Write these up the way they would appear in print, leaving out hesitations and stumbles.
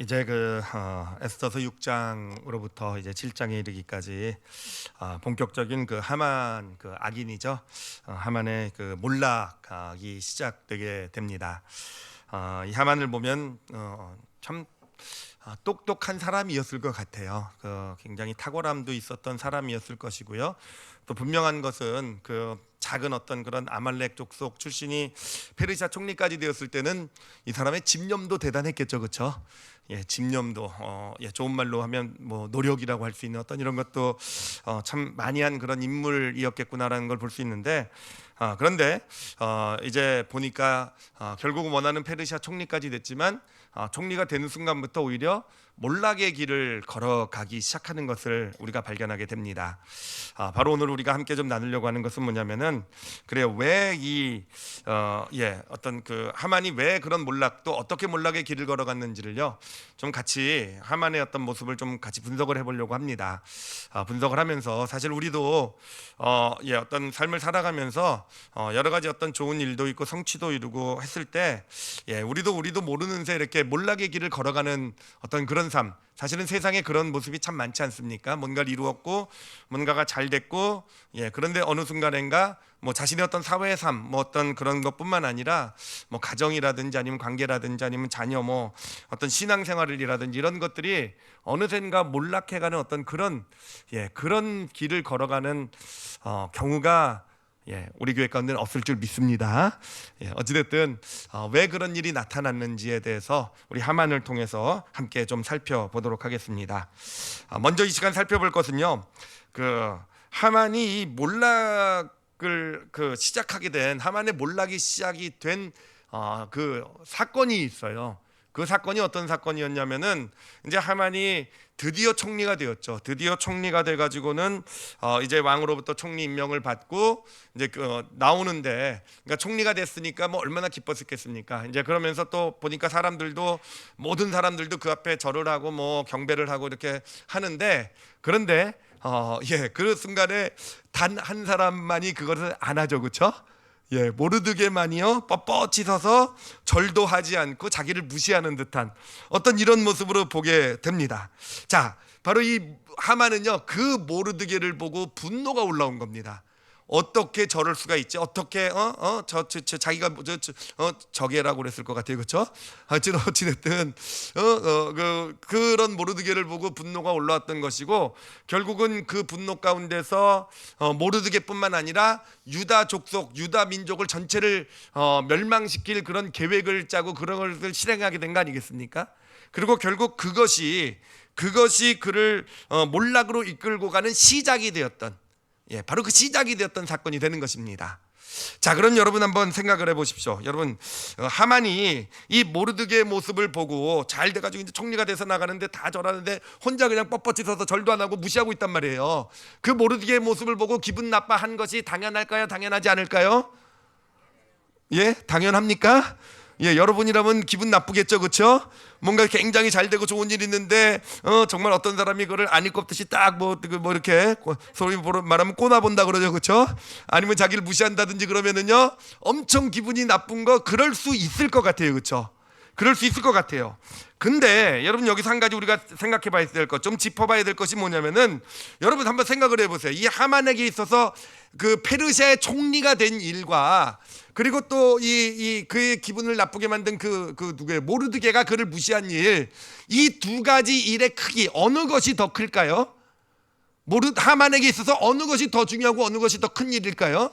이제 에스더서 6장으로부터 이제 7장에 이르기까지 본격적인 하만 악인이죠. 하만의 몰락이 시작되게 됩니다. 이 하만을 보면 참 똑똑한 사람이었을 것 같아요. 굉장히 탁월함도 있었던 사람이었을 것이고요. 또 분명한 것은 작은 어떤 그런 아말렉 족속 출신이 페르시아 총리까지 되었을 때는 이 사람의 집념도 대단했겠죠, 그렇죠? 집념도 좋은 말로 하면 뭐 노력이라고 할 수 있는 어떤 이런 것도 참 많이 한 그런 인물이었겠구나라는 걸 볼 수 있는데 그런데 이제 보니까 결국은 원하는 페르시아 총리까지 됐지만 총리가 되는 순간부터 오히려 몰락의 길을 걸어가기 시작하는 것을 우리가 발견하게 됩니다. 바로 오늘 우리가 함께 좀 나누려고 하는 것은 뭐냐면은 그래요, 왜 어떤 하만이 왜 그런 몰락도 어떻게 몰락의 길을 걸어갔는지를요 좀 같이 하만의 어떤 모습을 좀 같이 분석을 해보려고 합니다. 분석을 하면서 사실 우리도 어떤 삶을 살아가면서 여러 가지 어떤 좋은 일도 있고 성취도 이루고 했을 때 우리도 모르는 새 이렇게 몰락의 길을 걸어가는 어떤 그런 삶, 사실은 세상에 그런 모습이 참 많지 않습니까? 뭔가를 이루었고 뭔가가 잘 됐고 그런데 어느 순간인가 뭐 자신의 어떤 사회의 삶, 뭐 어떤 그런 것뿐만 아니라 뭐 가정이라든지 아니면 관계라든지 아니면 자녀 뭐 어떤 신앙생활이라든지 이런 것들이 어느샌가 몰락해가는 어떤 그런 길을 걸어가는 경우가 우리 교회 가운데는 없을 줄 믿습니다. 어찌됐든 왜 그런 일이 나타났는지에 대해서 우리 하만을 통해서 함께 좀 살펴보도록 하겠습니다. 먼저 이 시간 살펴볼 것은요, 하만이 이 몰락을 시작하게 된, 하만의 몰락이 시작이 된 사건이 있어요. 그 사건이 어떤 사건이었냐면은 이제 하만이 드디어 총리가 되었죠. 드디어 총리가 돼가지고는 이제 왕으로부터 총리 임명을 받고 이제 나오는데, 그러니까 총리가 됐으니까 뭐 얼마나 기뻤겠습니까? 이제 그러면서 또 보니까 모든 사람들도 그 앞에 절을 하고 뭐 경배를 하고 이렇게 하는데, 그런데 그 순간에 단 한 사람만이 그것을 안 하죠, 그렇죠? 모르드게만이요 뻣뻣이 서서 절도 하지 않고 자기를 무시하는 듯한 어떤 이런 모습으로 보게 됩니다. 자, 바로 이 하만은요 그 모르드게를 보고 분노가 올라온 겁니다. 어떻게 저럴 수가 있지? 어떻게 자기가 저게라고 그랬을 것 같아요, 그렇죠? 어찌됐든 그런 모르드게를 보고 분노가 올라왔던 것이고, 결국은 그 분노 가운데서 모르드게뿐만 아니라 유다 족속, 유다 민족을 전체를 멸망시킬 그런 계획을 짜고 그런 것을 실행하게 된 거 아니겠습니까? 그리고 결국 그것이 그를 몰락으로 이끌고 가는 시작이 되었던, 바로 그 시작이 되었던 사건이 되는 것입니다. 자, 그럼 여러분 한번 생각을 해보십시오. 여러분, 하만이 이 모르드게의 모습을 보고 잘 돼가지고 이제 총리가 돼서 나가는데 다 절하는데 혼자 그냥 뻣뻣이 서서 절도 안 하고 무시하고 있단 말이에요. 그 모르드게의 모습을 보고 기분 나빠한 것이 당연할까요? 당연하지 않을까요? 당연합니까? 여러분이라면 기분 나쁘겠죠, 그렇죠? 뭔가 굉장히 잘 되고 좋은 일 있는데 정말 어떤 사람이 그걸 안 읽고 없듯이 딱 뭐 이렇게 소위 말하면 꼬나본다 그러죠, 그렇죠? 아니면 자기를 무시한다든지 그러면은요 엄청 기분이 나쁜 거 그럴 수 있을 것 같아요, 그렇죠? 그럴 수 있을 것 같아요. 근데 여러분, 여기서 한 가지 우리가 생각해 봐야 될 것, 좀 짚어봐야 될 것이 뭐냐면은, 여러분 한번 생각을 해보세요. 이 하만에게 있어서 그 페르시아의 총리가 된 일과, 그리고 또 그의 기분을 나쁘게 만든 누구예요? 모르드게가 그를 무시한 일, 이 두 가지 일의 크기, 어느 것이 더 클까요? 하만에게 있어서 어느 것이 더 중요하고 어느 것이 더 큰 일일까요?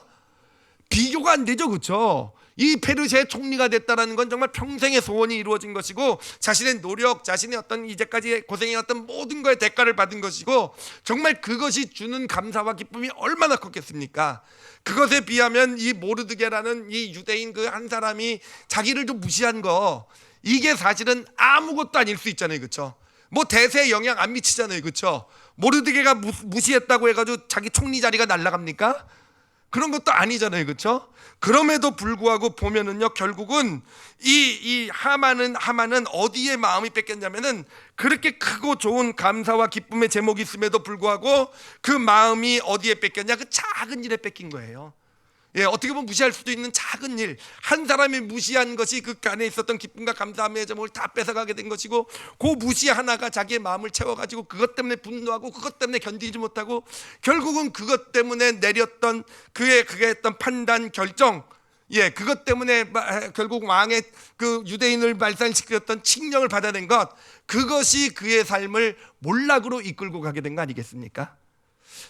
비교가 안 되죠, 그렇죠? 이 페르시아의 총리가 됐다라는 건 정말 평생의 소원이 이루어진 것이고, 자신의 노력, 자신의 어떤 이제까지 고생해왔던 모든 거에 대가를 받은 것이고, 정말 그것이 주는 감사와 기쁨이 얼마나 컸겠습니까? 그것에 비하면 이 모르드게라는 이 유대인 그 한 사람이 자기를 좀 무시한 거, 이게 사실은 아무것도 아닐 수 있잖아요, 그렇죠? 뭐 대세에 영향 안 미치잖아요, 그렇죠? 모르드게가 무시했다고 해가지고 자기 총리 자리가 날아갑니까? 그런 것도 아니잖아요, 그렇죠? 그럼에도 불구하고 보면은요, 결국은 이 하만은 어디에 마음이 뺏겼냐면은, 그렇게 크고 좋은 감사와 기쁨의 제목이 있음에도 불구하고 그 마음이 어디에 뺏겼냐? 그 작은 일에 뺏긴 거예요. 어떻게 보면 무시할 수도 있는 작은 일, 한 사람이 무시한 것이 그 안에 있었던 기쁨과 감사함의 제목을 다 뺏어가게 된 것이고, 그 무시 하나가 자기의 마음을 채워가지고 그것 때문에 분노하고 그것 때문에 견디지 못하고 결국은 그것 때문에 내렸던 그의 했던 판단 결정, 그것 때문에 결국 왕의 그 유대인을 말살시켰던 칙령을 받아낸 것, 그것이 그의 삶을 몰락으로 이끌고 가게 된 거 아니겠습니까?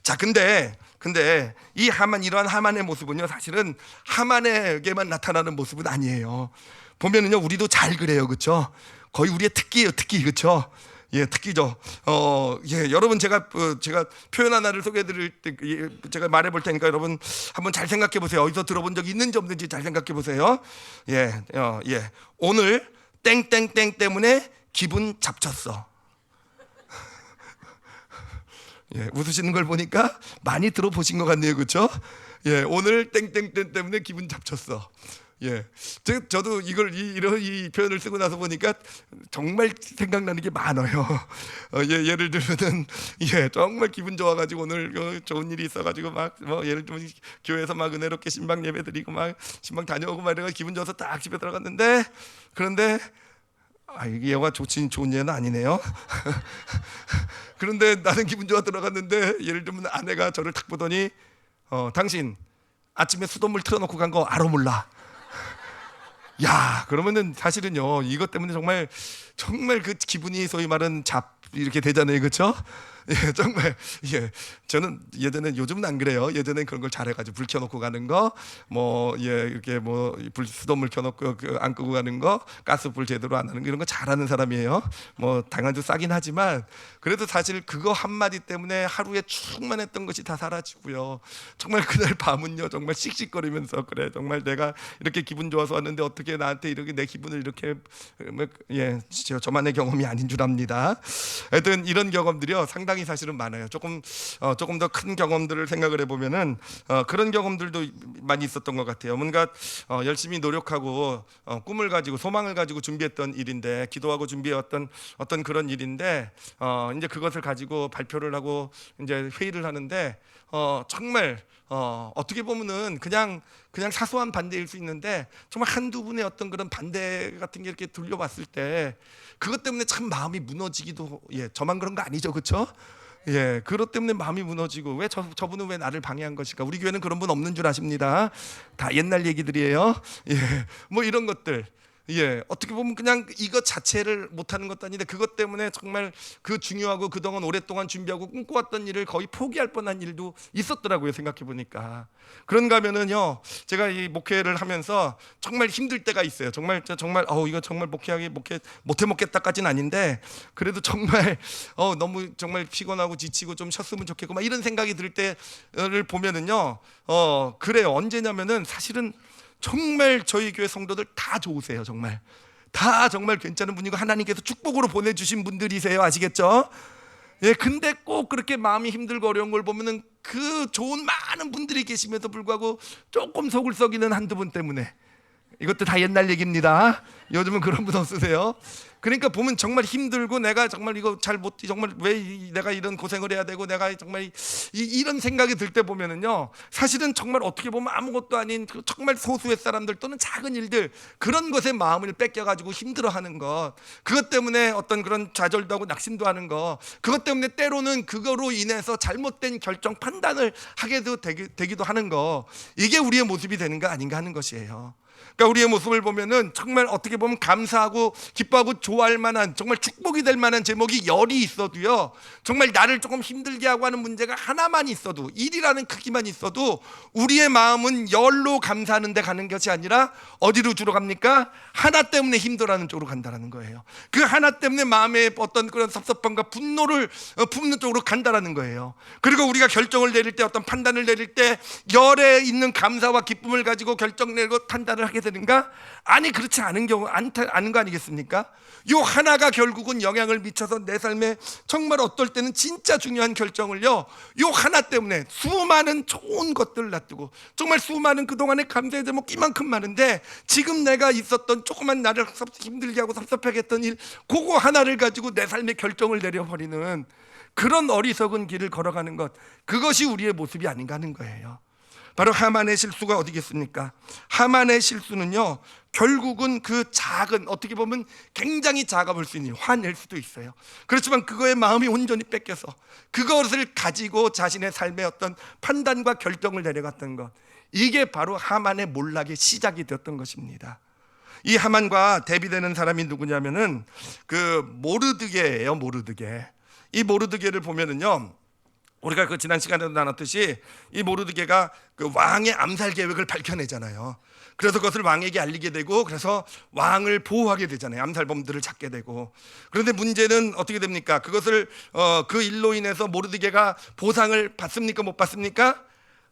자, 근데 이 하만, 이러한 하만의 모습은요, 사실은 하만에게만 나타나는 모습은 아니에요. 보면은요, 우리도 잘 그래요, 그렇죠? 거의 우리의 특기예요, 특기, 그렇죠? 특기죠. 여러분, 제가 표현 하나를 소개해드릴 때 제가 말해볼 테니까 여러분 한번 잘 생각해 보세요. 어디서 들어본 적이 있는지 없는지 잘 생각해 보세요. 오늘 땡땡땡 때문에 기분 잡쳤어. 웃으시는 걸 보니까 많이 들어보신 것 같네요, 그렇죠? 오늘 땡땡땡 때문에 기분 잡쳤어. 저도 이런 표현을 쓰고 나서 보니까 정말 생각나는 게 많아요. 예를 들면은 정말 기분 좋아가지고 오늘 좋은 일이 있어가지고 막 예를 들면 교회에서 막 은혜롭게 신방 예배 드리고 막 신방 다녀오고 막 이래가 기분 좋아서 딱 집에 들어갔는데, 그런데 이게 영화 좋은 예는 아니네요. 그런데 나는 기분 좋아 들어갔는데, 예를 들면 아내가 저를 딱 보더니 당신 아침에 수돗물 틀어놓고 간 거 알아 몰라? 야, 그러면은 사실은요, 이것 때문에 정말 그 기분이 소위 말하는 이렇게 되잖아요, 그렇죠? 정말 저는 요즘은 안 그래요. 예전엔 그런 걸 잘해가지고 불 켜놓고 가는 거, 이렇게 수돗물 켜놓고 안 끄고 가는 거, 가스불 제대로 안 하는 거, 이런 거 잘하는 사람이에요. 당연히 싸긴 하지만 그래도 사실 그거 한마디 때문에 하루에 충만했던 것이 다 사라지고요. 정말 그날 밤은요, 정말 씩씩거리면서, 그래 정말 내가 이렇게 기분 좋아서 왔는데 어떻게 나한테 이렇게 내 기분을 이렇게, 저만의 경험이 아닌 줄 압니다. 하여튼 이런 경험들이요, 상당히 사실은 많아요. 조금 더 큰 경험들을 생각을 해보면은 그런 경험들도 많이 있었던 것 같아요. 뭔가 열심히 노력하고 꿈을 가지고 소망을 가지고 준비했던 일인데, 기도하고 준비해왔던 어떤 그런 일인데, 이제 그것을 가지고 발표를 하고 이제 회의를 하는데, 정말 어떻게 보면은 그냥 사소한 반대일 수 있는데, 정말 한두 분의 어떤 그런 반대 같은 게 이렇게 들려봤을 때 그것 때문에 참 마음이 무너지기도, 저만 그런 거 아니죠, 그렇죠? 그것 때문에 마음이 무너지고, 왜 저분은 왜 나를 방해한 것일까? 우리 교회는 그런 분 없는 줄 아십니다. 다 옛날 얘기들이에요. 이런 것들. 어떻게 보면 그냥 이것 자체를 못하는 것도 아닌데, 그것 때문에 정말 그 중요하고 그동안 오랫동안 준비하고 꿈꿔왔던 일을 거의 포기할 뻔한 일도 있었더라고요, 생각해 보니까. 그런가 하면은요, 제가 이 목회를 하면서 정말 힘들 때가 있어요. 정말 이거 정말 목회 못해 먹겠다까지는 아닌데, 그래도 정말 너무 정말 피곤하고 지치고 좀 쉬었으면 좋겠고 막 이런 생각이 들 때를 보면은요, 그래요. 언제냐면은 사실은 정말 저희 교회 성도들 다 좋으세요. 정말 다 정말 괜찮은 분이고 하나님께서 축복으로 보내주신 분들이세요. 아시겠죠? 근데 꼭 그렇게 마음이 힘들고 어려운 걸 보면은 그 좋은 많은 분들이 계심에도 불구하고 조금 속을 썩이는 한두 분 때문에, 이것도 다 옛날 얘기입니다. 요즘은 그런 분 없으세요? 그러니까 보면 정말 힘들고, 내가 정말 이거 정말 왜 내가 이런 고생을 해야 되고, 내가 정말 이런 생각이 들 때 보면은요, 사실은 정말 어떻게 보면 아무것도 아닌 정말 소수의 사람들 또는 작은 일들, 그런 것에 마음을 뺏겨가지고 힘들어하는 것, 그것 때문에 어떤 그런 좌절도 하고 낙심도 하는 것, 그것 때문에 때로는 그거로 인해서 잘못된 결정 판단을 하게도 되기도 하는 거, 이게 우리의 모습이 되는 거 아닌가 하는 것이에요. 그러니까 우리의 모습을 보면은 정말 어떻게 보면 감사하고 기뻐하고 좋아할 만한, 정말 축복이 될 만한 제목이 열이 있어도요, 정말 나를 조금 힘들게 하고 하는 문제가 하나만 있어도, 일이라는 크기만 있어도 우리의 마음은 열로 감사하는 데 가는 것이 아니라 어디로 주로 갑니까? 하나 때문에 힘들어하는 쪽으로 간다는 거예요. 그 하나 때문에 마음의 어떤 그런 섭섭함과 분노를 품는 쪽으로 간다는 거예요. 그리고 우리가 결정을 내릴 때, 어떤 판단을 내릴 때 열에 있는 감사와 기쁨을 가지고 결정 내고 판단을 하게 되는가? 아니, 그렇지 않은 거 아니겠습니까? 요 하나가 결국은 영향을 미쳐서 내 삶에 정말 어떨 때는 진짜 중요한 결정을요, 요 하나 때문에 수많은 좋은 것들을 놔두고, 정말 수많은 그동안의 감사의 제목 이만큼 많은데, 지금 내가 있었던 조그만 나를 힘들게 하고 섭섭하게 했던 일, 그거 하나를 가지고 내 삶의 결정을 내려버리는 그런 어리석은 길을 걸어가는 것, 그것이 우리의 모습이 아닌가 하는 거예요. 바로 하만의 실수가 어디겠습니까? 하만의 실수는요, 결국은 그 작은, 어떻게 보면 굉장히 작아 볼 수 있는, 화낼 수도 있어요. 그렇지만 그거에 마음이 온전히 뺏겨서 그것을 가지고 자신의 삶의 어떤 판단과 결정을 내려갔던 것, 이게 바로 하만의 몰락의 시작이 되었던 것입니다. 이 하만과 대비되는 사람이 누구냐면은 그 모르드게예요. 모르드게. 이 모르드게를 보면은요, 우리가 그 지난 시간에도 나눴듯이 이 모르드게가 그 왕의 암살 계획을 밝혀내잖아요. 그래서 그것을 왕에게 알리게 되고, 그래서 왕을 보호하게 되잖아요. 암살범들을 잡게 되고. 그런데 문제는 어떻게 됩니까? 그것을 그 일로 인해서 모르드게가 보상을 받습니까? 못 받습니까?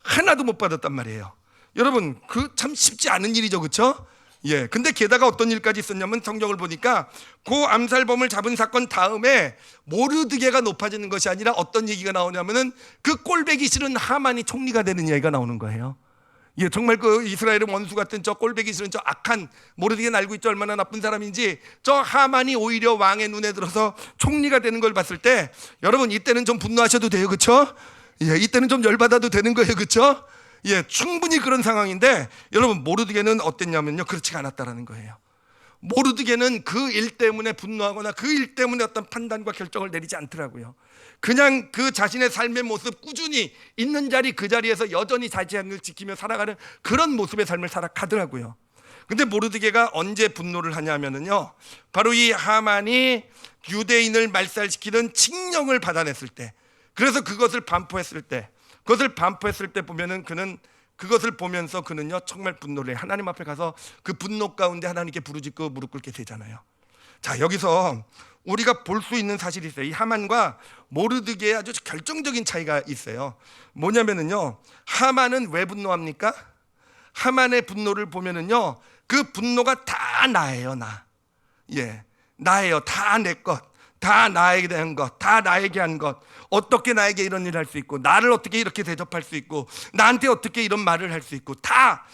하나도 못 받았단 말이에요. 여러분, 그 참 쉽지 않은 일이죠, 그렇죠? 예. 근데 게다가 어떤 일까지 있었냐면, 성경을 보니까 그 암살범을 잡은 사건 다음에 모르드게가 높아지는 것이 아니라 어떤 얘기가 나오냐면은 그 꼴배기 싫은 하만이 총리가 되는 얘기가 나오는 거예요. 예, 정말 그 이스라엘의 원수 같은 저 꼴배기 싫은 저 악한, 모르드게는 알고 있죠, 얼마나 나쁜 사람인지. 저 하만이 오히려 왕의 눈에 들어서 총리가 되는 걸 봤을 때, 여러분 이때는 좀 분노하셔도 돼요, 그렇죠? 예, 이때는 좀 열받아도 되는 거예요, 그렇죠? 예, 충분히 그런 상황인데, 여러분 모르드게는 어땠냐면요, 그렇지가 않았다라는 거예요. 모르드게는 그 일 때문에 분노하거나 그 일 때문에 어떤 판단과 결정을 내리지 않더라고요. 그냥 그 자신의 삶의 모습, 꾸준히 있는 자리 그 자리에서 여전히 자신을 지키며 살아가는 그런 모습의 삶을 살아가더라고요. 근데 모르드게가 언제 분노를 하냐면요, 바로 이 하만이 유대인을 말살시키는 칙령을 받아냈을 때, 그래서 그것을 반포했을 때, 보면은 그는 그것을 보면서 그는요 정말 분노를 해요. 하나님 앞에 가서 그 분노 가운데 하나님께 부르짖고 무릎 꿇게 되잖아요. 자, 여기서 우리가 볼 수 있는 사실이 있어요. 이 하만과 모르드게의 아주 결정적인 차이가 있어요. 뭐냐면은요, 하만은 왜 분노합니까? 하만의 분노를 보면은요, 그 분노가 다 나예요. 나. 예, 나예요. 다 내 것, 다 나에게 대한 것, 다 나에게 한 것. 어떻게 나에게 이런 일을 할 수 있고, 나를 어떻게 이렇게 대접할 수 있고, 나한테 어떻게 이런 말을 할 수 있고, 다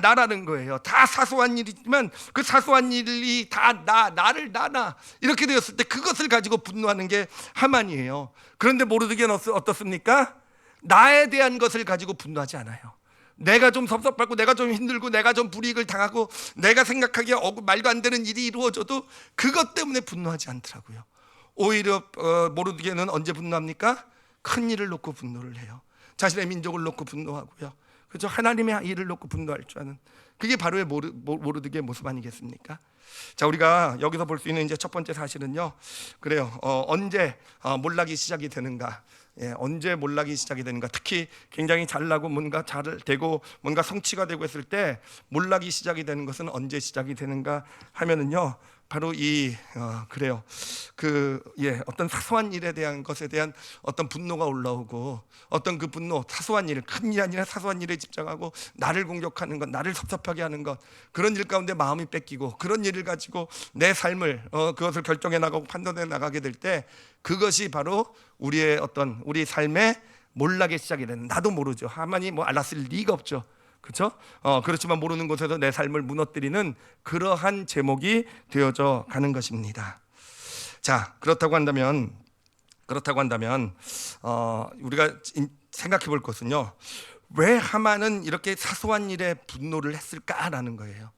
나라는 거예요. 다 사소한 일이지만 그 사소한 일이 다 나를 이렇게 되었을 때 그것을 가지고 분노하는 게 하만이에요. 그런데 모르드게는 어떻습니까? 나에 대한 것을 가지고 분노하지 않아요. 내가 좀 섭섭하고, 내가 좀 힘들고, 내가 좀 불이익을 당하고, 내가 생각하기에 말도 안 되는 일이 이루어져도 그것 때문에 분노하지 않더라고요. 오히려 모르드게는 언제 분노합니까? 큰 일을 놓고 분노를 해요. 자신의 민족을 놓고 분노하고요. 그렇죠? 하나님의 일을 놓고 분노할 줄 아는, 그게 바로의 모르드게의 모습 아니겠습니까? 자, 우리가 여기서 볼 수 있는 이제 첫 번째 사실은요, 그래요. 언제 몰락이 시작이 되는가? 예, 언제 몰락이 시작이 되는가? 특히 굉장히 잘나고 뭔가 잘 되고 뭔가 성취가 되고 했을 때 몰락이 시작이 되는 것은 언제 시작이 되는가 하면은요, 바로 그래요. 어떤 사소한 일에 대한 것에 대한 어떤 분노가 올라오고, 어떤 그 분노, 사소한 일, 큰 일이 아니라 사소한 일에 집중하고 나를 공격하는 것, 나를 섭섭하게 하는 것, 그런 일 가운데 마음이 뺏기고, 그런 일을 가지고 내 삶을 그것을 결정해 나가고 판단해 나가게 될 때, 그것이 바로 우리 삶의 몰락의 시작이 되는, 나도 모르죠. 하만이 알았을 리가 없죠. 그렇죠? 그렇지만 모르는 곳에서 내 삶을 무너뜨리는 그러한 제목이 되어져 가는 것입니다. 자, 그렇다고 한다면 우리가 생각해 볼 것은요, 왜 하만은 이렇게 사소한 일에 분노를 했을까라는 거예요.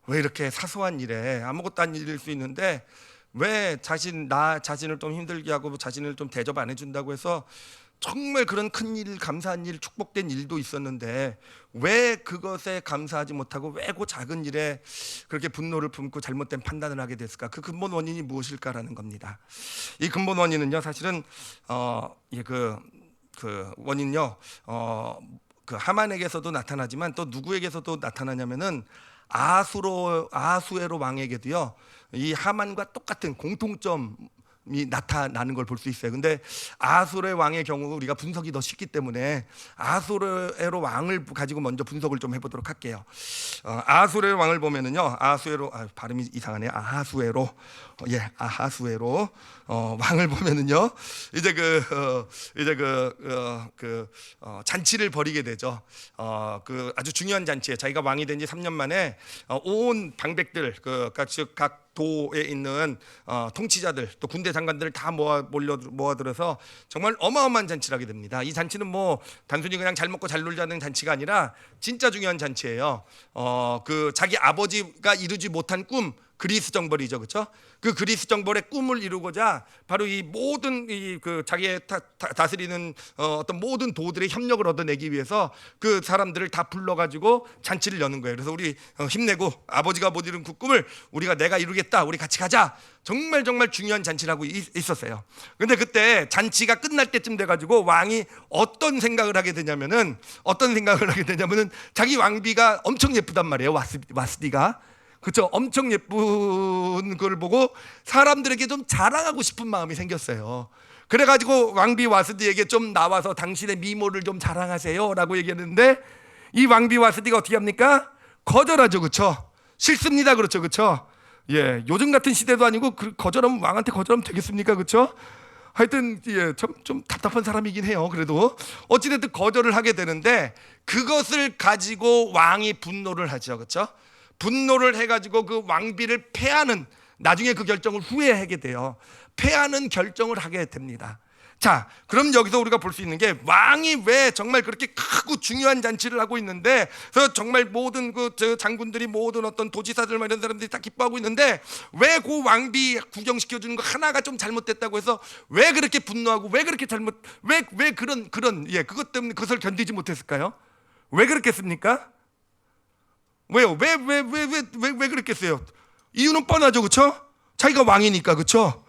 왜 이렇게 사소한 일에, 아무것도 아닌 일일 수 있는데 왜 자신을 좀 힘들게 하고 자신을 좀 대접 안 해준다고 해서 정말 그런 큰 일, 감사한 일, 축복된 일도 있었는데 왜 그것에 감사하지 못하고 왜 그 작은 일에 그렇게 분노를 품고 잘못된 판단을 하게 됐을까? 그 근본 원인이 무엇일까라는 겁니다. 이 근본 원인은요, 사실은 그 원인요, 그 하만에게서도 나타나지만 또 누구에게서도 나타나냐면은 아하수에로 왕에게도요, 이 하만과 똑같은 공통점이 나타나는 걸 볼 수 있어요. 근데 아하수에로 왕의 경우 우리가 분석이 더 쉽기 때문에 아하수에로 왕을 가지고 먼저 분석을 좀 해보도록 할게요. 아하수에로 왕을 보면은요, 발음이 이상하네요. 아하수에로 왕을 보면은요, 잔치를 벌이게 되죠. 그 아주 중요한 잔치에 자기가 왕이 된 지 3년 만에 온 방백들, 각 도에 있는 통치자들 또 군대 장관들을 다 모아들어서 정말 어마어마한 잔치를 하게 됩니다. 이 잔치는 뭐 단순히 그냥 잘 먹고 잘 놀자는 잔치가 아니라 진짜 중요한 잔치예요. 그 자기 아버지가 이루지 못한 꿈, 그리스 정벌이죠, 그렇죠? 그 그리스 정벌의 꿈을 이루고자 바로 이 모든 그 자기의 다스리는 어떤 모든 도들의 협력을 얻어내기 위해서 그 사람들을 다 불러가지고 잔치를 여는 거예요. 그래서 우리 힘내고 아버지가 못 이룬 그 꿈을 내가 이루겠다, 우리 같이 가자. 정말 중요한 잔치를 하고 있었어요. 근데 그때 잔치가 끝날 때쯤 돼가지고 왕이 어떤 생각을 하게 되냐면은 자기 왕비가 엄청 예쁘단 말이에요. 와스디가. 그렇죠? 엄청 예쁜 걸 보고 사람들에게 좀 자랑하고 싶은 마음이 생겼어요. 그래가지고 왕비 와스디에게 좀 나와서 당신의 미모를 좀 자랑하세요 라고 얘기했는데, 이 왕비 와스디가 어떻게 합니까? 거절하죠. 그렇죠? 싫습니다. 그렇죠? 예, 요즘 같은 시대도 아니고 거절하면, 왕한테 거절하면 되겠습니까? 그렇죠? 하여튼 좀 답답한 사람이긴 해요. 그래도 어찌됐든 거절을 하게 되는데, 그것을 가지고 왕이 분노를 하죠. 그렇죠? 분노를 해가지고 그 왕비를 패하는, 나중에 그 결정을 후회하게 돼요. 패하는 결정을 하게 됩니다. 자, 그럼 여기서 우리가 볼 수 있는 게, 왕이 왜 정말 그렇게 크고 중요한 잔치를 하고 있는데, 그래서 정말 모든 그 장군들이, 모든 어떤 도지사들 이런 사람들이 다 기뻐하고 있는데, 왜 그 왕비 구경시켜 주는 거 하나가 좀 잘못됐다고 해서 왜 그렇게 분노하고, 왜 그렇게 왜 그런 그것 때문에 그것을 견디지 못했을까요? 왜 그렇겠습니까? 왜요? 왜 그랬겠어요? 이유는 뻔하죠, 그렇죠? 자기가 왕이니까, 그렇죠?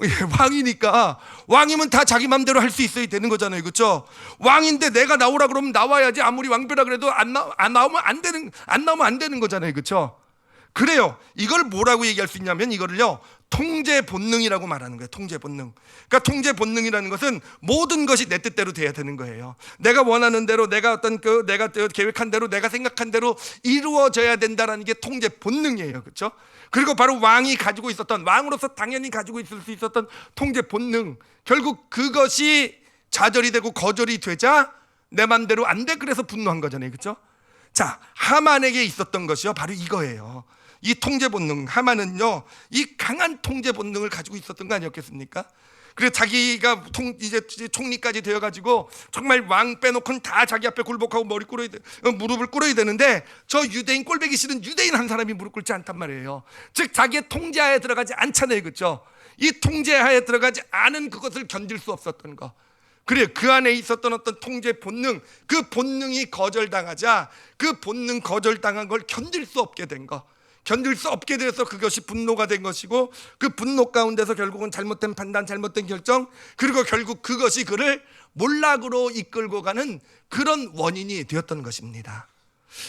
예, 왕이니까. 왕이면 다 자기 맘대로 할 수 있어야 되는 거잖아요, 그렇죠? 왕인데 내가 나오라 그러면 나와야지. 아무리 왕비라 그래도 안 나오면 안 되는 거잖아요, 그렇죠? 그래요. 이걸 뭐라고 얘기할 수 있냐면, 이거를요, 통제 본능이라고 말하는 거예요. 통제 본능. 그러니까 통제 본능이라는 것은 모든 것이 내 뜻대로 돼야 되는 거예요. 내가 원하는 대로, 내가 계획한 대로, 내가 생각한 대로 이루어져야 된다라는 게 통제 본능이에요. 그렇죠? 그리고 바로 왕이 가지고 있었던, 왕으로서 당연히 가지고 있을 수 있었던 통제 본능, 결국 그것이 좌절이 되고 거절이 되자 내 맘대로 안 돼. 그래서 분노한 거잖아요. 그렇죠? 자, 하만에게 있었던 것이요, 바로 이거예요. 이 통제 본능. 하만은요, 이 강한 통제 본능을 가지고 있었던 거 아니었겠습니까? 그래서 자기가 이제 총리까지 되어가지고 정말 왕 빼놓고는 다 자기 앞에 굴복하고 무릎을 꿇어야 되는데, 저 유대인 꼴보기 싫은 유대인 한 사람이 무릎 꿇지 않단 말이에요. 즉 자기의 통제하에 들어가지 않잖아요, 그렇죠? 이 통제하에 들어가지 않은 그것을 견딜 수 없었던 거. 그래요. 그 안에 있었던 어떤 통제 본능, 그 본능이 거절당하자 그 본능 거절당한 걸 견딜 수 없게 된 거, 견딜 수 없게 돼서 그것이 분노가 된 것이고, 그 분노 가운데서 결국은 잘못된 판단, 잘못된 결정, 그리고 결국 그것이 그를 몰락으로 이끌고 가는 그런 원인이 되었던 것입니다.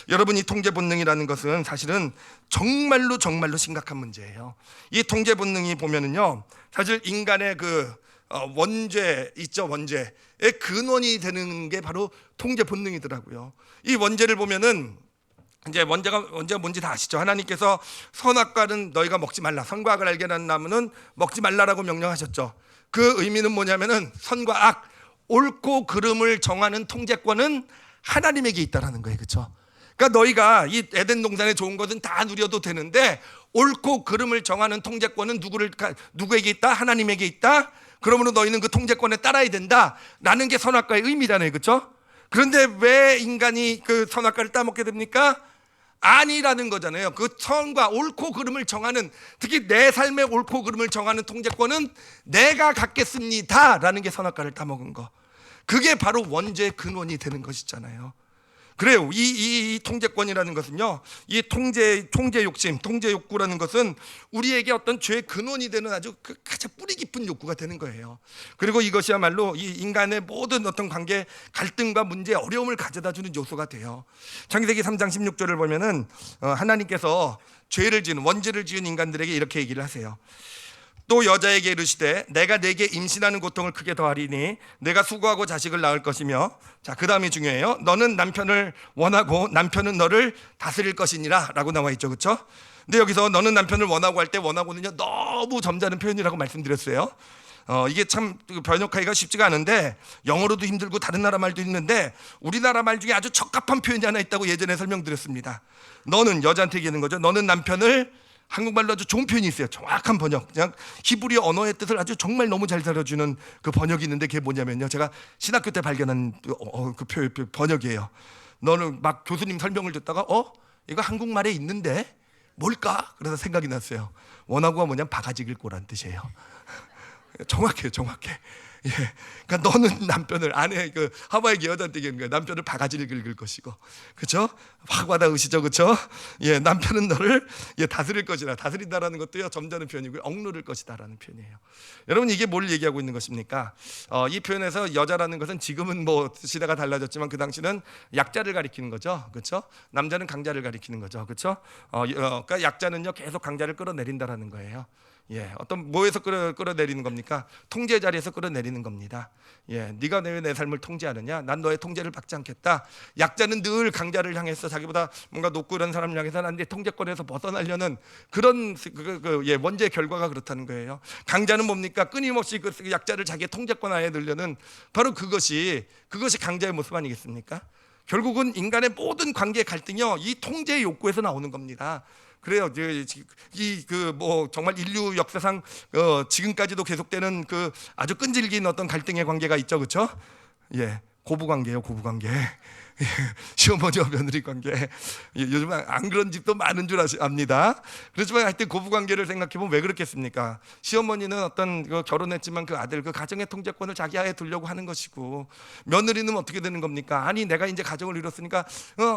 여러분, 이 통제 본능이라는 것은 사실은 정말로 심각한 문제예요. 이 통제 본능이 보면은요, 사실 인간의 그 원죄 있죠, 원죄의 근원이 되는 게 바로 통제 본능이더라고요. 이 원죄를 보면은 이제 원죄가 뭔지 다 아시죠? 하나님께서 선악과는 너희가 먹지 말라, 선과 악을 알게 하는 나무는 먹지 말라라고 명령하셨죠. 그 의미는 뭐냐면은 선과 악, 옳고 그름을 정하는 통제권은 하나님에게 있다라는 거예요, 그렇죠? 그러니까 너희가 이 에덴 동산에 좋은 것은 다 누려도 되는데, 옳고 그름을 정하는 통제권은 누구에게 있다? 하나님에게 있다. 그러므로 너희는 그 통제권에 따라야 된다라는 게 선악과의 의미잖아요, 그렇죠? 그런데 왜 인간이 그 선악과를 따먹게 됩니까? 아니라는 거잖아요. 그 선과 옳고 그름을 정하는, 특히 내 삶의 옳고 그름을 정하는 통제권은 내가 갖겠습니다라는 게 선악과를 따먹은 거. 그게 바로 원죄의 근원이 되는 것이잖아요. 그래요. 이 통제권이라는 것은요, 이 통제 욕심, 통제 욕구라는 것은 우리에게 어떤 죄의 근원이 되는 아주 가장 뿌리 깊은 욕구가 되는 거예요. 그리고 이것이야말로 이 인간의 모든 어떤 관계 갈등과 문제, 어려움을 가져다 주는 요소가 돼요. 창세기 3장 16절을 보면은 하나님께서 죄를 지은, 원죄를 지은 인간들에게 이렇게 얘기를 하세요. 또 여자에게 이르시되 내가 내게 임신하는 고통을 크게 더하리니 내가 수고하고 자식을 낳을 것이며, 자, 그 다음이 중요해요. 너는 남편을 원하고 남편은 너를 다스릴 것이니라 라고 나와 있죠, 그렇죠? 근데 여기서 너는 남편을 원하고 할 때, 원하고는요 너무 점잖은 표현이라고 말씀드렸어요. 이게 참 번역하기가 쉽지가 않은데, 영어로도 힘들고 다른 나라 말도 있는데 우리나라 말 중에 아주 적합한 표현이 하나 있다고 예전에 설명드렸습니다. 너는, 여자한테 얘기하는 거죠. 너는 남편을 한국말로 아주 좋은 표현이 있어요. 정확한 번역. 그냥 히브리 언어의 뜻을 아주 정말 너무 잘 다뤄주는 그 번역이 있는데 그게 뭐냐면요. 제가 신학교 때 발견한 그 번역이에요. 너는 막 교수님 설명을 듣다가 이거 한국말에 있는데 뭘까? 그래서 생각이 났어요. 원하고가 뭐냐면 바가지 긁고란 뜻이에요. 정확해요, 정확해. 예, 그러니까 너는 남편을 아내 그 하와이 여자한테 얘기하는 거예요. 남편을 바가지를 긁을 것이고, 그렇죠? 확 와닿으시죠, 그렇죠? 예, 남편은 너를 다스릴 것이다. 다스린다라는 것도요 점잖은 표현이고요, 억누를 것이다라는 표현이에요. 여러분 이게 뭘 얘기하고 있는 것입니까? 이 표현에서 여자라는 것은 지금은 뭐 시대가 달라졌지만 그 당시는 약자를 가리키는 거죠, 그렇죠? 남자는 강자를 가리키는 거죠, 그렇죠? 그러니까 약자는요 계속 강자를 끌어내린다라는 거예요. 예, 어떤 뭐에서 끌어내리는 겁니까? 통제 자리에서 끌어내리는 겁니다. 예, 네가 왜 내 삶을 통제하느냐? 난 너의 통제를 받지 않겠다. 약자는 늘 강자를 향해서 자기보다 뭔가 높고 이런 사람을 향해서 난 내 통제권에서 벗어나려는 그런 원죄의 결과가 그렇다는 거예요. 강자는 뭡니까? 끊임없이 그 약자를 자기의 통제권 하에 넣으려는 바로 그것이 강자의 모습 아니겠습니까? 결국은 인간의 모든 관계 갈등이요 이 통제의 욕구에서 나오는 겁니다. 그래요. 뭐 정말 인류 역사상 지금까지도 계속되는 그 아주 끈질긴 어떤 갈등의 관계가 있죠, 그렇죠? 예, 고부 관계예요, 고부 관계. 시어머니와 며느리 관계. 요즘 안 그런 집도 많은 줄 압니다. 그렇지만 하여튼 고부 관계를 생각해 보면 왜 그렇겠습니까? 시어머니는 어떤 결혼했지만 그 아들 그 가정의 통제권을 자기 하에 두려고 하는 것이고, 며느리는 어떻게 되는 겁니까? 아니 내가 이제 가정을 이뤘으니까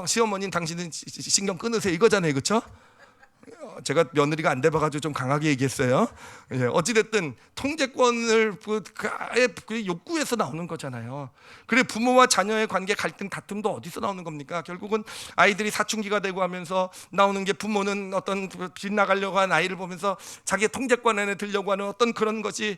시어머니는 당신은 신경 끊으세요 이거잖아요, 그렇죠? 제가 며느리가 안 돼봐가지고 좀 강하게 얘기했어요. 예, 어찌됐든 통제권을 그 욕구에서 나오는 거잖아요. 그래 부모와 자녀의 관계 갈등 다툼도 어디서 나오는 겁니까? 결국은 아이들이 사춘기가 되고 하면서 나오는 게 부모는 어떤 빗나가려고 한 아이를 보면서 자기의 통제권 안에 들려고 하는 어떤 그런 것이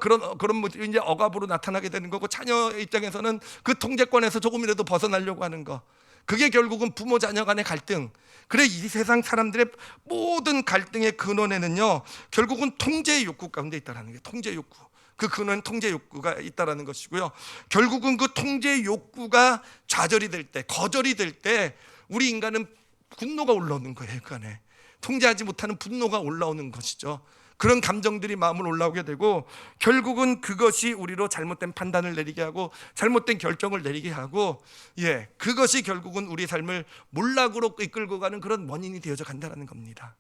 그런 모습이 이제 억압으로 나타나게 되는 거고, 자녀 입장에서는 그 통제권에서 조금이라도 벗어나려고 하는 거. 그게 결국은 부모 자녀 간의 갈등. 그래 이 세상 사람들의 모든 갈등의 근원에는요 결국은 통제의 욕구 가운데 있다라는 거예요. 통제 욕구. 그 근원 통제 욕구가 있다라는 것이고요. 결국은 그 통제 욕구가 좌절이 될 때, 거절이 될 때 우리 인간은 분노가 올라오는 거예요. 그 안에 통제하지 못하는 분노가 올라오는 것이죠. 그런 감정들이 마음을 올라오게 되고 결국은 그것이 우리로 잘못된 판단을 내리게 하고 잘못된 결정을 내리게 하고, 예, 그것이 결국은 우리 삶을 몰락으로 이끌고 가는 그런 원인이 되어져 간다는 겁니다.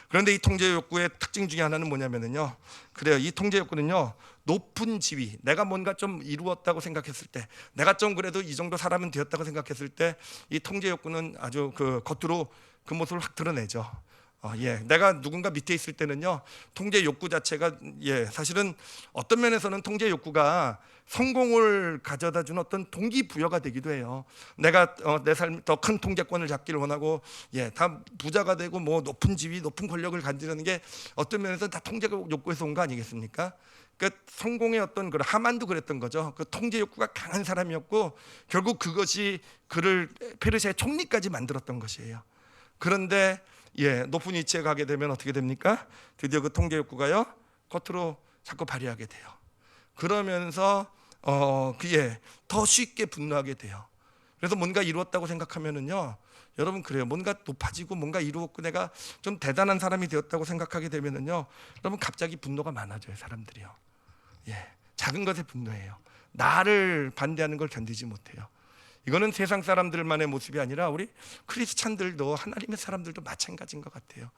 그런데 이 통제 욕구의 특징 중에 하나는 뭐냐면요, 그래요, 이 통제 욕구는요 높은 지위, 내가 뭔가 좀 이루었다고 생각했을 때, 내가 좀 그래도 이 정도 사람은 되었다고 생각했을 때 이 통제 욕구는 아주 그 겉으로 그 모습을 확 드러내죠. 내가 누군가 밑에 있을 때는요 통제 욕구 자체가 사실은 어떤 면에서는 통제 욕구가 성공을 가져다 주는 어떤 동기부여가 되기도 해요. 내가 내 삶 더 큰 통제권을 잡기를 원하고 다 부자가 되고 뭐 높은 지위, 높은 권력을 가지려는 게 어떤 면에서 다 통제 욕구에서 온 거 아니겠습니까? 그 성공의 어떤 그 하만도 그랬던 거죠. 그 통제 욕구가 강한 사람이었고 결국 그것이 그를 페르시아의 총리까지 만들었던 것이에요. 그런데 높은 위치에 가게 되면 어떻게 됩니까? 드디어 그 통제 욕구가요 겉으로 자꾸 발휘하게 돼요. 그러면서 그에 더 쉽게 분노하게 돼요. 그래서 뭔가 이루었다고 생각하면은요 여러분 그래요, 뭔가 높아지고 뭔가 이루었고 내가 좀 대단한 사람이 되었다고 생각하게 되면은요 여러분 갑자기 분노가 많아져요. 사람들이요, 작은 것에 분노해요. 나를 반대하는 걸 견디지 못해요. 이거는 세상 사람들만의 모습이 아니라 우리 크리스찬들도 하나님의 사람들도 마찬가지인 것 같아요.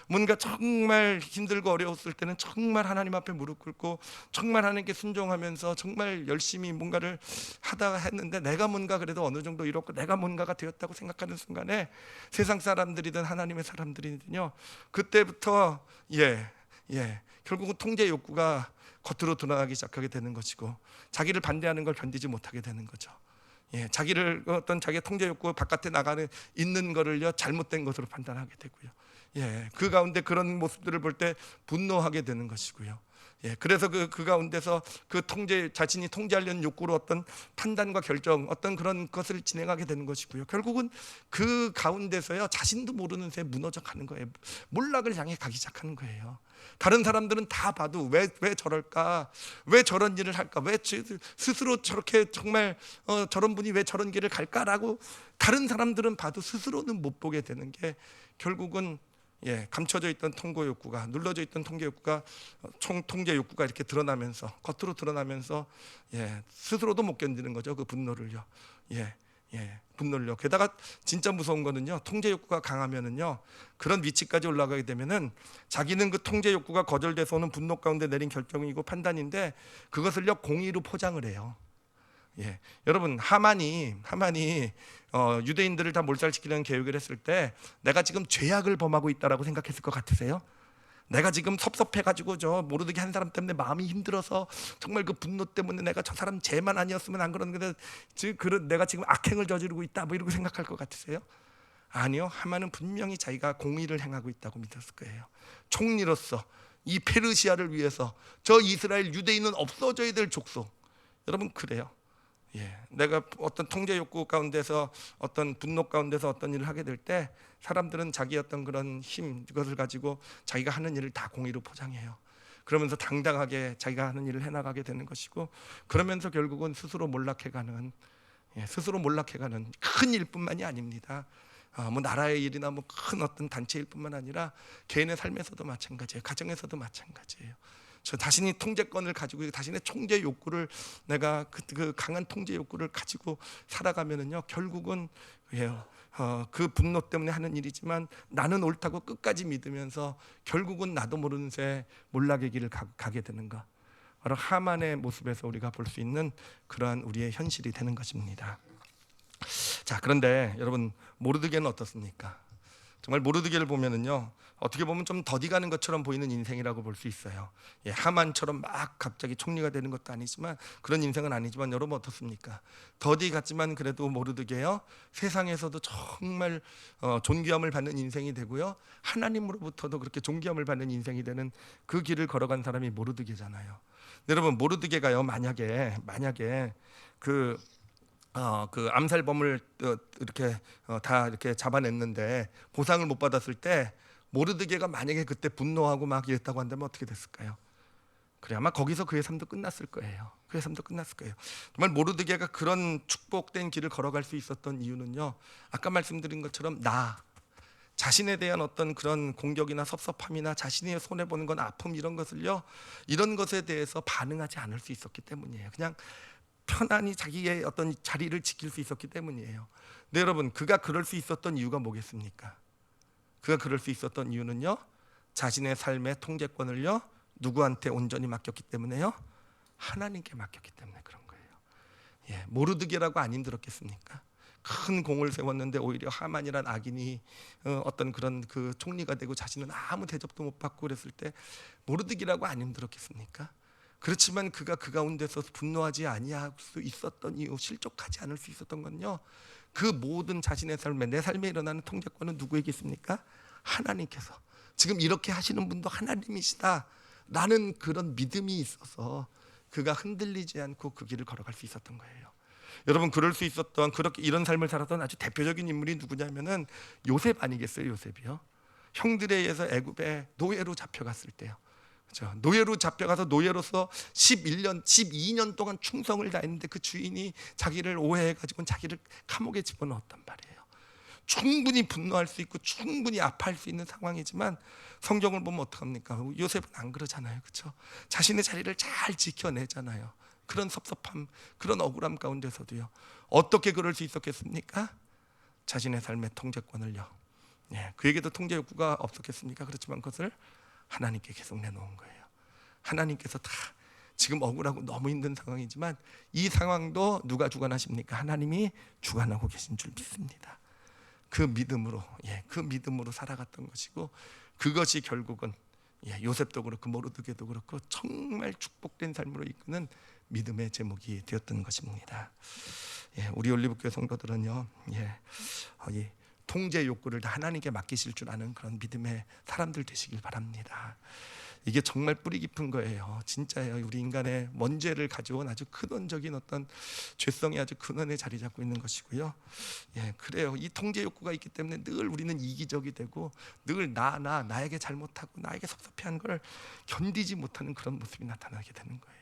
뭔가 정말 힘들고 어려웠을 때는 정말 하나님 앞에 무릎 꿇고 정말 하나님께 순종하면서 정말 열심히 뭔가를 하다가 했는데 내가 뭔가 그래도 어느 정도 이뤘고 내가 뭔가가 되었다고 생각하는 순간에 세상 사람들이든 하나님의 사람들이든요 그때부터 결국은 통제 욕구가 겉으로 드러나기 시작하게 되는 것이고 자기를 반대하는 걸 견디지 못하게 되는 거죠. 자기를 어떤 자기의 통제 욕구 바깥에 나가는 있는 거를요 잘못된 것으로 판단하게 되고요. 그 가운데 그런 모습들을 볼 때 분노하게 되는 것이고요. 그래서 그 가운데서 그 자신이 통제하려는 욕구로 어떤 판단과 결정, 어떤 그런 것을 진행하게 되는 것이고요. 결국은 그 가운데서요 자신도 모르는 새에 무너져 가는 거예요. 몰락을 향해 가기 시작하는 거예요. 다른 사람들은 다 봐도 왜 저럴까? 왜 저런 일을 할까? 왜 스스로 저렇게 정말 저런 분이 왜 저런 길을 갈까라고 다른 사람들은 봐도 스스로는 못 보게 되는 게 결국은 감춰져 있던 통고 욕구가, 눌러져 있던 통제 욕구가, 통제 욕구가 이렇게 드러나면서, 겉으로 드러나면서, 스스로도 못 견디는 거죠. 그 분노를요. 분노를요. 게다가 진짜 무서운 거는요, 통제 욕구가 강하면은요, 그런 위치까지 올라가게 되면은 자기는 그 통제 욕구가 거절돼서 오는 분노 가운데 내린 결정이고 판단인데, 그것을요 공의로 포장을 해요. 여러분, 하만이 유대인들을 다 몰살시키려는 계획을 했을 때 내가 지금 죄악을 범하고 있다라고 생각했을 것 같으세요? 내가 지금 섭섭해가지고 저 모르드게 한 사람 때문에 마음이 힘들어서 정말 그 분노 때문에 내가 저 사람 죄만 아니었으면 안 그러는데 내가 지금 악행을 저지르고 있다 뭐 이러고 생각할 것 같으세요? 아니요. 하만은 분명히 자기가 공의를 행하고 있다고 믿었을 거예요. 총리로서 이 페르시아를 위해서 저 이스라엘 유대인은 없어져야 될 족속. 여러분, 그래요. 내가 어떤 통제 욕구 가운데서, 어떤 분노 가운데서 어떤 일을 하게 될 때 사람들은 자기 어떤 그런 힘, 그것을 가지고 자기가 하는 일을 다 공의로 포장해요. 그러면서 당당하게 자기가 하는 일을 해나가게 되는 것이고, 그러면서 결국은 스스로 몰락해가는 큰 일뿐만이 아닙니다. 뭐 나라의 일이나 뭐 큰 어떤 단체 일뿐만 아니라 개인의 삶에서도 마찬가지예요. 가정에서도 마찬가지예요. 저 자신이 통제권을 가지고 자신의 통제 욕구를, 내가 그 강한 통제 욕구를 가지고 살아가면은요, 결국은 그 분노 때문에 하는 일이지만 나는 옳다고 끝까지 믿으면서 결국은 나도 모르는 새 몰락의 길을 가게 되는 것, 바로 하만의 모습에서 우리가 볼 수 있는 그러한 우리의 현실이 되는 것입니다. 자, 그런데 여러분, 모르드게는 어떻습니까? 정말 모르드게를 보면은요, 어떻게 보면 좀 더디가는 것처럼 보이는 인생이라고 볼 수 있어요. 하만처럼 막 갑자기 총리가 되는 것도 아니지만, 그런 인생은 아니지만, 여러분 어떻습니까? 더디 같지만 그래도 모르드게요, 세상에서도 정말 존귀함을 받는 인생이 되고요, 하나님으로부터도 그렇게 존귀함을 받는 인생이 되는 그 길을 걸어간 사람이 모르드게잖아요. 여러분, 모르드게가요, 만약에 그 암살범을 이렇게 다 이렇게 잡아냈는데 보상을 못 받았을 때, 모르드게가 만약에 그때 분노하고 막 이랬다고 한다면 어떻게 됐을까요? 그래, 아마 거기서 그의 삶도 끝났을 거예요. 정말 모르드게가 그런 축복된 길을 걸어갈 수 있었던 이유는요, 아까 말씀드린 것처럼 자신에 대한 어떤 그런 공격이나 섭섭함이나 자신이 손해 보는 건 아픔, 이런 것에 대해서 반응하지 않을 수 있었기 때문이에요. 그냥 편안히 자기의 어떤 자리를 지킬 수 있었기 때문이에요. 네, 여러분, 그가 그럴 수 있었던 이유가 뭐겠습니까? 그가 그럴 수 있었던 이유는요, 자신의 삶의 통제권을요, 누구한테 온전히 맡겼기 때문에요? 하나님께 맡겼기 때문에 그런 거예요. 모르드게라고 안 힘들었겠습니까? 큰 공을 세웠는데 오히려 하만이란 악인이 어떤 그런 그 총리가 되고 자신은 아무 대접도 못 받고 그랬을 때 모르드게라고 안 힘들었겠습니까? 그렇지만 그가 그 가운데서 분노하지 아니할 수 있었던 이유, 실족하지 않을 수 있었던 건요, 그 모든 자신의 삶에, 내 삶에 일어나는 통제권은 누구에게 있습니까? 하나님께서. 지금 이렇게 하시는 분도 하나님이시다 라는 그런 믿음이 있어서 그가 흔들리지 않고 그 길을 걸어갈 수 있었던 거예요. 여러분, 그럴 수 있었던, 그렇게 이런 삶을 살았던 아주 대표적인 인물이 누구냐면은 요셉 아니겠어요? 요셉이요. 형들에 의해서 애굽에 노예로 잡혀갔을 때요. 그렇죠? 노예로 잡혀가서 노예로서 12년 동안 충성을 다했는데 그 주인이 자기를 오해해가지고 자기를 감옥에 집어넣었단 말이에요. 충분히 분노할 수 있고 충분히 아파할 수 있는 상황이지만 성경을 보면 어떡합니까? 요셉은 안 그러잖아요. 그렇죠? 자신의 자리를 잘 지켜내잖아요. 그런 섭섭함, 그런 억울함 가운데서도요, 어떻게 그럴 수 있었겠습니까? 자신의 삶의 통제권을요, 그에게도 통제 욕구가 없었겠습니까? 그렇지만 그것을 하나님께 계속 내놓은 거예요. 하나님께서 다, 지금 억울하고 너무 힘든 상황이지만 이 상황도 누가 주관하십니까? 하나님이 주관하고 계신 줄 믿습니다. 그 믿음으로 살아갔던 것이고, 그것이 결국은 요셉도 그렇고 모르드게도 그렇고 정말 축복된 삶으로 이끄는 믿음의 제목이 되었던 것입니다. 우리 올리브교회 성도들은요, 이 통제 욕구를 다 하나님께 맡기실 줄 아는 그런 믿음의 사람들 되시길 바랍니다. 이게 정말 뿌리 깊은 거예요. 진짜예요. 우리 인간의 원죄를 가져온 아주 근원적인 어떤 죄성이 아주 근원에 자리 잡고 있는 것이고요. 그래요. 이 통제 욕구가 있기 때문에 늘 우리는 이기적이 되고, 늘 나에게 잘못하고 나에게 섭섭해한 걸 견디지 못하는 그런 모습이 나타나게 되는 거예요.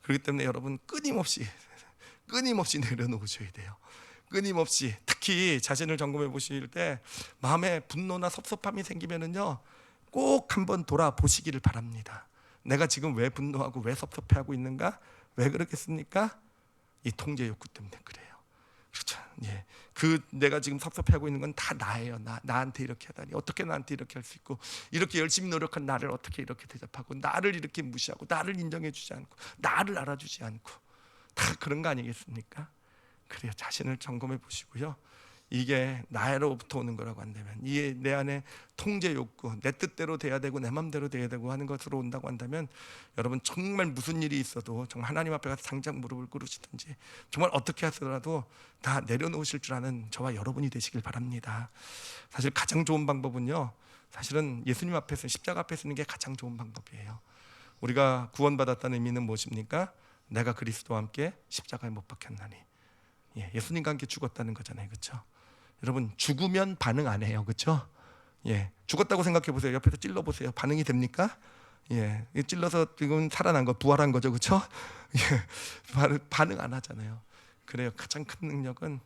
그렇기 때문에 여러분, 끊임없이 내려놓으셔야 돼요. 끊임없이 특히 자신을 점검해 보실 때 마음에 분노나 섭섭함이 생기면은요 꼭 한번 돌아보시기를 바랍니다. 내가 지금 왜 분노하고 왜 섭섭해하고 있는가? 왜 그렇겠습니까? 이 통제 욕구 때문에 그래요. 그렇죠. 예. 그 내가 지금 섭섭해하고 있는 건 다 나예요. 나한테 이렇게 하다니 어떻게 나한테 이렇게 할 수 있고 이렇게 열심히 노력한 나를 어떻게 이렇게 대접하고 나를 이렇게 무시하고 나를 인정해주지 않고 나를 알아주지 않고 다 그런 거 아니겠습니까? 그래요. 자신을 점검해 보시고요. 이게 나로부터 오는 거라고 한다면 이게 내 안에 통제 욕구 내 뜻대로 돼야 되고 내 맘대로 돼야 되고 하는 것으로 온다고 한다면 여러분 정말 무슨 일이 있어도 정말 하나님 앞에 가서 당장 무릎을 꿇으시든지 정말 어떻게 하더라도 다 내려놓으실 줄 아는 저와 여러분이 되시길 바랍니다. 사실 가장 좋은 방법은요 사실은 예수님 앞에서 십자가 앞에 서는 게 가장 좋은 방법이에요. 우리가 구원받았다는 의미는 무엇입니까? 내가 그리스도와 함께 십자가에 못 박혔나니 예수님과 함께 죽었다는 거잖아요. 그렇죠? 여러분 죽으면 반응 안 해요. 그렇죠? 죽었다고 생각해 보세요. 옆에서 찔러 보세요. 반응이 됩니까? 찔러서 지금 살아난 거 부활한 거죠. 그렇죠? 반응 안 하잖아요. 그래요. 가장 큰 능력은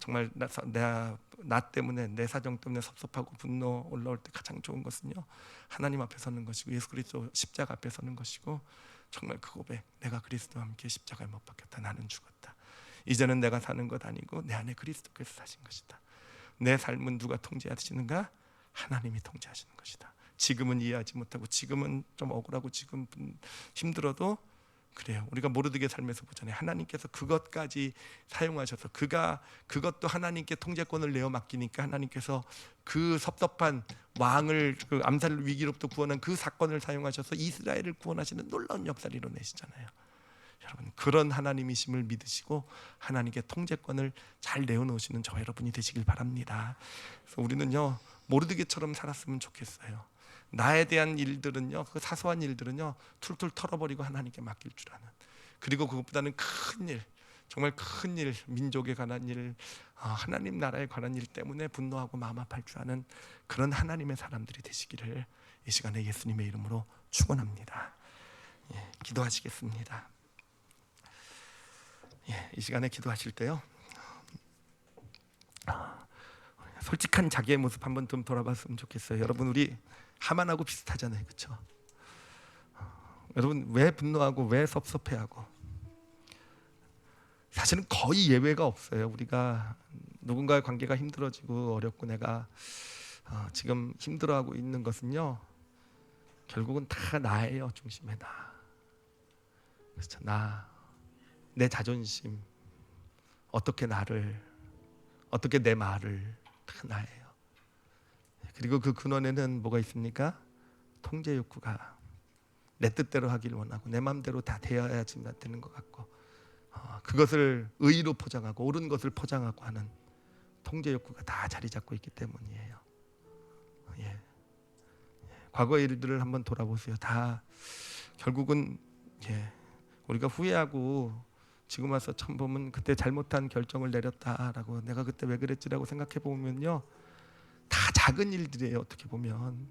정말 나 때문에 내 사정 때문에 섭섭하고 분노 올라올 때 가장 좋은 것은요 하나님 앞에 서는 것이고 예수 그리스도 십자가 앞에 서는 것이고 정말 그 고백 내가 그리스도와 함께 십자가에 못 박혔다. 나는 죽었다. 이제는 내가 사는 것 아니고 내 안에 그리스도께서 사신 것이다. 내 삶은 누가 통제하시는가? 하나님이 통제하시는 것이다. 지금은 이해하지 못하고 지금은 좀 억울하고 지금 힘들어도 그래요. 우리가 모르드게 삶에서 보잖아요. 하나님께서 그것까지 사용하셔서 그것도 하나님께 통제권을 내어 맡기니까 하나님께서 그 섭섭한 왕을 그 암살 위기로부터 구원한 그 사건을 사용하셔서 이스라엘을 구원하시는 놀라운 역사를 이뤄내시잖아요. 여러분 그런 하나님이심을 믿으시고 하나님께 통제권을 잘 내어놓으시는 저 여러분이 되시길 바랍니다. 그래서 우리는요 모르드게처럼 살았으면 좋겠어요. 나에 대한 일들은요 그 사소한 일들은요 툴툴 털어버리고 하나님께 맡길 줄 아는 그리고 그것보다는 큰 일 정말 큰 일 민족에 관한 일 하나님 나라에 관한 일 때문에 분노하고 마음 아파할 줄 아는 그런 하나님의 사람들이 되시기를 이 시간에 예수님의 이름으로 축원합니다. 기도하시겠습니다. 이 시간에 기도하실 때요 솔직한 자기의 모습 한번 좀 돌아봤으면 좋겠어요. 여러분 우리 하만하고 비슷하잖아요. 그렇죠? 여러분 왜 분노하고 왜 섭섭해하고 사실은 거의 예외가 없어요. 우리가 누군가의 관계가 힘들어지고 어렵고 내가 지금 힘들어하고 있는 것은요 결국은 다 나예요. 중심에 나. 그렇죠? 내 자존심 어떻게 내 말을 다 나예요. 그리고 그 근원에는 뭐가 있습니까? 통제 욕구가 내 뜻대로 하길 원하고 내 마음대로 다 되어야지 되는 것 같고 그것을 의로 포장하고 옳은 것을 포장하고 하는 통제 욕구가 다 자리 잡고 있기 때문이에요. 과거의 일들을 한번 돌아보세요. 다 결국은 우리가 후회하고 지금 와서 참 보면 그때 잘못한 결정을 내렸다라고 내가 그때 왜 그랬지라고 생각해 보면요 다 작은 일들이에요. 어떻게 보면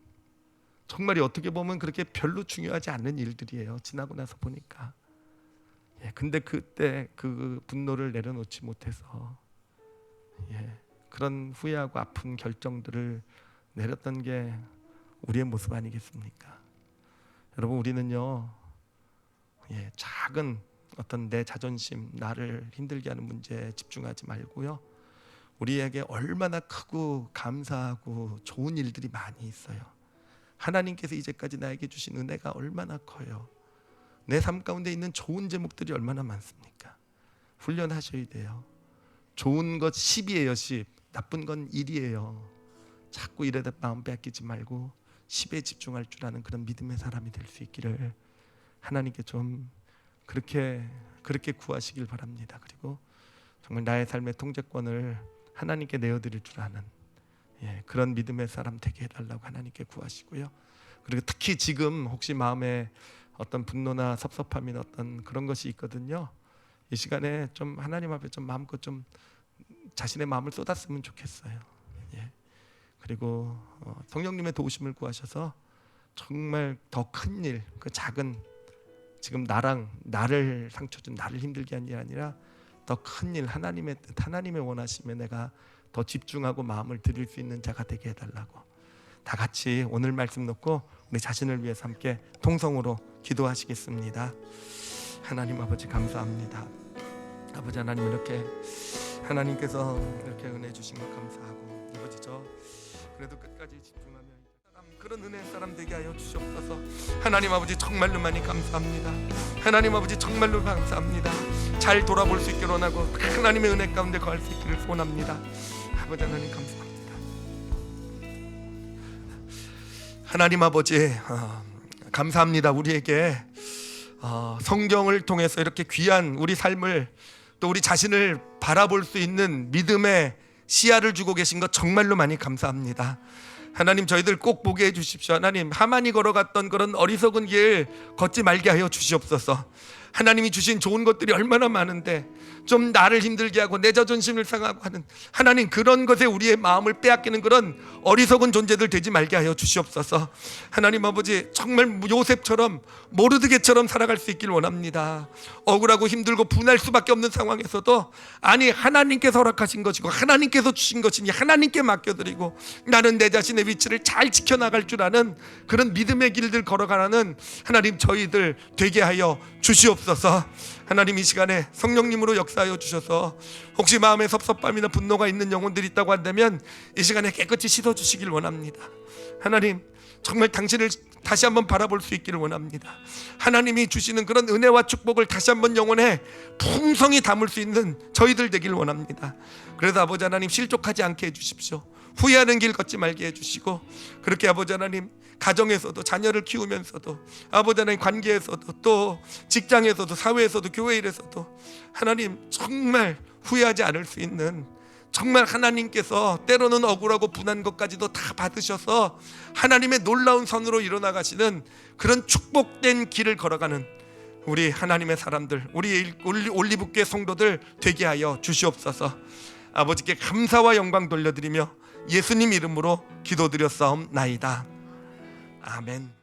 정말이 어떻게 보면 그렇게 별로 중요하지 않은 일들이에요. 지나고 나서 보니까 근데 그때 그 분노를 내려놓지 못해서 그런 후회하고 아픈 결정들을 내렸던 게 우리의 모습 아니겠습니까? 여러분 우리는요 작은 어떤 내 자존심 나를 힘들게 하는 문제에 집중하지 말고요 우리에게 얼마나 크고 감사하고 좋은 일들이 많이 있어요. 하나님께서 이제까지 나에게 주신 은혜가 얼마나 커요. 내 삶 가운데 있는 좋은 제목들이 얼마나 많습니까? 훈련하셔야 돼요. 좋은 것 10이에요. 10. 나쁜 건 1이에요. 자꾸 일에다 마음 뺏기지 말고 10에 집중할 줄 아는 그런 믿음의 사람이 될 수 있기를 하나님께 좀 그렇게 구하시길 바랍니다. 그리고 정말 나의 삶의 통제권을 하나님께 내어드릴 줄 아는 그런 믿음의 사람 되게 해달라고 하나님께 구하시고요. 그리고 특히 지금 혹시 마음에 어떤 분노나 섭섭함이나 어떤 그런 것이 있거든요. 이 시간에 좀 하나님 앞에 좀 마음껏 좀 자신의 마음을 쏟았으면 좋겠어요. 그리고 성령님의 도우심을 구하셔서 정말 더 큰 일, 그 작은 지금 나를 상처 준 나를 힘들게 한 게 아니라 더 큰 일, 하나님의 뜻, 하나님의 원하심에 내가 더 집중하고 마음을 드릴 수 있는 자가 되게 해달라고. 다 같이 오늘 말씀 놓고 우리 자신을 위해서 함께 통성으로 기도하시겠습니다. 하나님 아버지 감사합니다. 아버지 하나님, 이렇게 하나님께서 이렇게 은혜 주신 것 감사하고, 아버지 저 그래도 끝까지 집중하며 그런 은혜의 사람 되게 하여 주시옵소서. 하나님 아버지 정말로 많이 감사합니다. 하나님 아버지 정말로 감사합니다. 잘 돌아볼 수 있기를 원하고 하나님의 은혜 가운데 거할 수 있기를 소원합니다. 아버지 하나님 감사합니다. 하나님 아버지 감사합니다. 우리에게 성경을 통해서 이렇게 귀한 우리 삶을, 또 우리 자신을 바라볼 수 있는 믿음의 시야를 주고 계신 것 정말로 많이 감사합니다. 하나님, 저희들 꼭 보게 해주십시오. 하나님, 하만이 걸어갔던 그런 어리석은 길 걷지 말게 하여 주시옵소서. 하나님이 주신 좋은 것들이 얼마나 많은데 좀 나를 힘들게 하고 내 자존심을 상하고 하는, 하나님 그런 것에 우리의 마음을 빼앗기는 그런 어리석은 존재들 되지 말게 하여 주시옵소서. 하나님 아버지, 정말 요셉처럼 모르드게처럼 살아갈 수 있길 원합니다. 억울하고 힘들고 분할 수밖에 없는 상황에서도 아니 하나님께서 허락하신 것이고 하나님께서 주신 것이니 하나님께 맡겨드리고 나는 내 자신의 위치를 잘 지켜나갈 줄 아는 그런 믿음의 길들 걸어가는 하나님 저희들 되게 하여 주시옵소서. 하나님, 이 시간에 성령님으로 역사하여 주셔서 혹시 마음에 섭섭함이나 분노가 있는 영혼들이 있다고 한다면 이 시간에 깨끗이 씻어주시길 원합니다. 하나님, 정말 당신을 다시 한번 바라볼 수 있기를 원합니다. 하나님이 주시는 그런 은혜와 축복을 다시 한번 영혼에 풍성히 담을 수 있는 저희들 되길 원합니다. 그래서 아버지 하나님, 실족하지 않게 해주십시오. 후회하는 길 걷지 말게 해주시고, 그렇게 아버지 하나님 가정에서도 자녀를 키우면서도 아버지 하나님 관계에서도 또 직장에서도 사회에서도 교회 일에서도 하나님 정말 후회하지 않을 수 있는, 정말 하나님께서 때로는 억울하고 분한 것까지도 다 받으셔서 하나님의 놀라운 선으로 일어나가시는 그런 축복된 길을 걸어가는 우리 하나님의 사람들, 우리 올리브교회 성도들 되게 하여 주시옵소서. 아버지께 감사와 영광 돌려드리며 예수님 이름으로 기도드렸사옵나이다. 아멘.